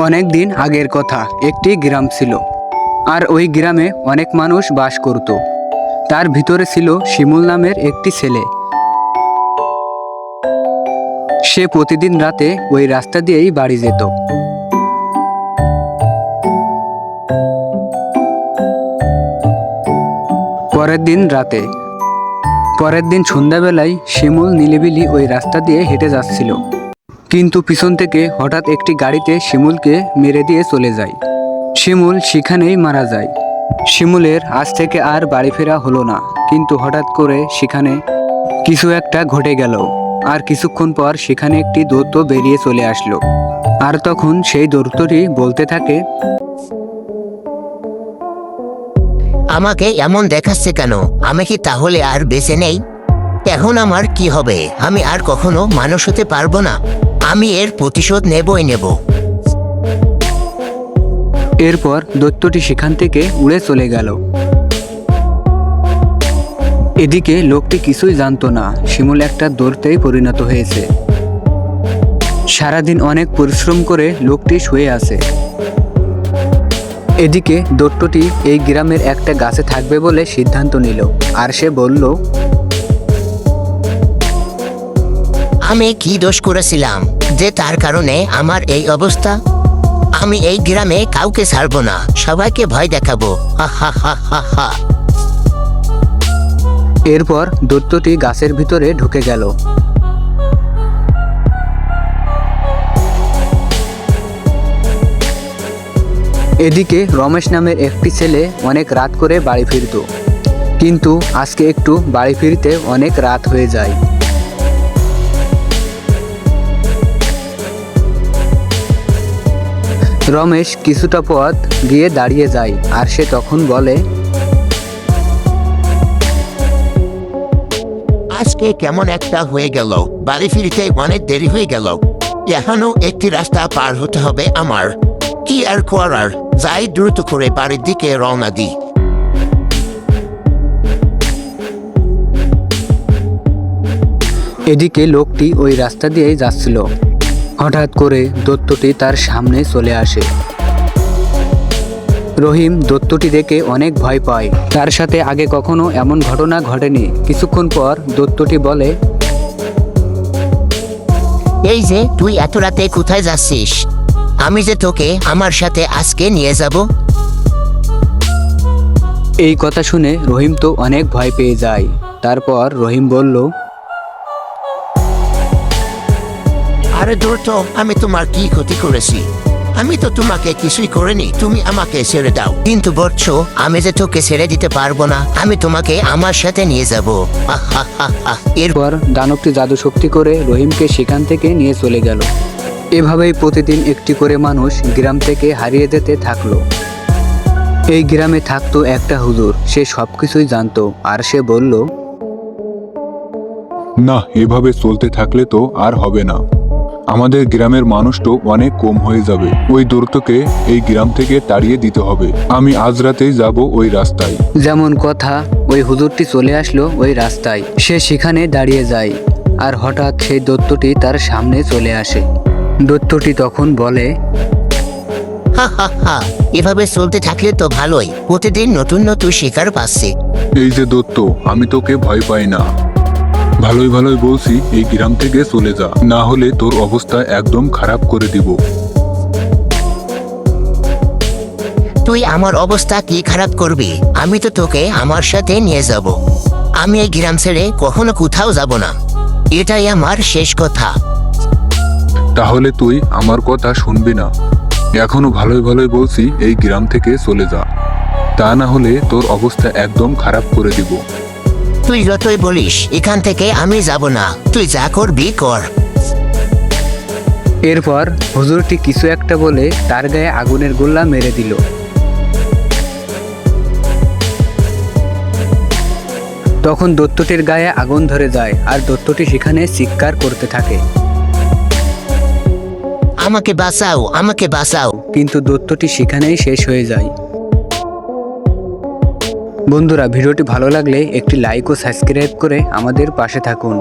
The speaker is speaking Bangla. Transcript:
অনেক দিন আগের কথা, একটি গ্রাম ছিল। আর ওই গ্রামে অনেক মানুষ বাস করত। তার ভিতরে ছিল শিমুল নামের একটি ছেলে। সে প্রতিদিন রাতে ওই রাস্তা দিয়েই বাড়ি যেত। পরের দিন সন্ধ্যাবেলায় শিমুল নিলিবিলি ওই রাস্তা দিয়ে হেঁটে যাচ্ছিল। কিন্তু পিছন থেকে হঠাৎ একটি গাড়িতে শিমুলকে মেরে দিয়ে চলে যায়। শিমুল সেখানেই মারা যায়। শিমুলের আজ থেকে আর বাড়ি ফেরা হলো না। কিন্তু হঠাৎ করে সেখানে কিছু একটা ঘটে গেল। আর কিছুক্ষণ পর সেখানে একটি দৈত্য বেরিয়ে চলে আসলো। আর তখন সেই দৈত্যটি বলতে থাকে, আমাকে এমন দেখাচ্ছে কেন? আমি কি তাহলে আর বেঁচে নেই? এখন আমার কি হবে? আমি আর কখনো মানুষ হতে পারবো না। আমি এর প্রতিশোধ নেবই নেব। এরপর দৈত্যটি সেখান থেকে উড়ে চলে গেল। এদিকে লোকটি কিছুই জানতো না শিমুল একটা দৈত্যেই পরিণত হয়েছে। সারাদিন অনেক পরিশ্রম করে লোকটি শুয়ে আছে। এদিকে দৈত্যটি এই গ্রামের একটা গাছে থাকবে বলে সিদ্ধান্ত নিল। আর সে বলল, আমি কি দোষ করেছিলাম যে তার কারণে আমার এই অবস্থা? আমি এই গ্রামে কাউকে ছাড়বো না, সবাইকে ভয় দেখাবো। হা হা হা হা হা। এরপর দৈত্যটি গাছের ভিতরে ঢুকে গেল। এদিকে রমেশ নামের একটি ছেলে অনেক রাত করে বাড়ি ফিরত। কিন্তু আজকে একটু বাড়ি ফিরতে অনেক রাত হয়ে যায়। রমেশ কিছুটা পথ গিয়ে দাঁড়িয়ে যায়। আর সে তখন বলে, আজকে কেমন একটা হয়ে গেল, বাড়ি ফিরতে অনেক দেরি হয়ে গেল। এখনো একটি রাস্তা পার হতে হবে আমার। কি আর করার, যাই দ্রুত করে বাড়ির দিকে রওনা দিই। এদিকে লোকটি ওই রাস্তা দিয়েই যাচ্ছিল। হঠাৎ করে দৈত্যটি তার সামনে চলে আসে। রহিম দৈত্যটি দেখে অনেক ভয় পায়। তার সাথে আগে কখনো এমন ঘটনা ঘটেনি। কিছুক্ষণ পর দৈত্যটি বলে, এই যে তুই এত রাতে কোথায় যাচ্ছিস? আমি যে তোকে আমার সাথে আজকে নিয়ে যাব। এই কথা শুনে রহিম তো অনেক ভয় পেয়ে যায়। তারপর রহিম বলল, আরে দূর তো, আমি তোমার কি ক্ষতি করেছি? আমি তো তোমাকে কিছুই করিনি, তুমি আমাকে ছেড়ে দাও। কিন্তু বৎস, আমি যে তোকে ছেড়ে দিতে পারবো না, আমি তোমাকে আমার সাথে নিয়ে যাব। এরপর দানবটি জাদু শক্তি করে রহিমকে সেখান থেকে নিয়ে চলে গেল। এভাবেই প্রতিদিন একটি করে মানুষ গ্রাম থেকে হারিয়ে যেতে থাকলো। এই গ্রামে থাকতো একটা হুজুর। সে সবকিছুই জানতো। আর সে বলল, না, এভাবে চলতে থাকলে তো আর হবে না। আমাদের গ্রামের মানুষ তো অনেক কম হয়ে যাবে। ওই দৈত্যকে এই গ্রাম থেকে তাড়িয়ে দিতে হবে। আমি আজ রাতেই যাব ওই রাস্তায়। যেমন কথা, ওই হুজুরটি চলে আসলো ওই রাস্তায়। সে সেখানে দাঁড়িয়ে যায়। আর হঠাৎ সেই দৈত্যটি তার সামনে চলে আসে। দৈত্যটি তখন বলে, হা হা হা, এভাবে চলতে থাকলে তো ভালোই, প্রতিদিন নতুন নতুন শিকার পাচ্ছি। এই যে দৈত্য, আমি তোকে ভয় পাই না। ভালোই ভালোই বলছি, এই গ্রাম থেকে চলে যা, না হলে তোর অবস্থা একদম খারাপ করে দিব। তুই আমার অবস্থা কি খারাপ করবি? আমি তো তোকে আমার সাথে নিয়ে যাব। আমি এই গ্রাম ছেড়ে কখনো কোথাও যাব না। এটাই আমার শেষ কথা। তাহলে তুই আমার কথা শুনবি না? এখনো ভালোই ভালোই বলছি, এই গ্রাম থেকে চলে যা, তা না হলে তোর অবস্থা একদম খারাপ করে দিব। তুই যতই বলিস, এখান থেকে আমি যাব না। তুই যা করবি কর। এরপর হুজুরটি কিছু একটা বলে তার গায়ে আগুনের গোলা মেরে দিল। তখন দৈত্যটির গায়ে আগুন ধরে যায়। আর দৈত্যটি সেখানে চিৎকার করতে থাকে, আমাকে বাঁচাও, আমাকে বাঁচাও। কিন্তু দৈত্যটি সেখানেই শেষ হয়ে যায়। বন্ধুরা, ভিডিওটি ভালো লাগলে একটি লাইক ও সাবস্ক্রাইব করে আমাদের পাশে থাকুন।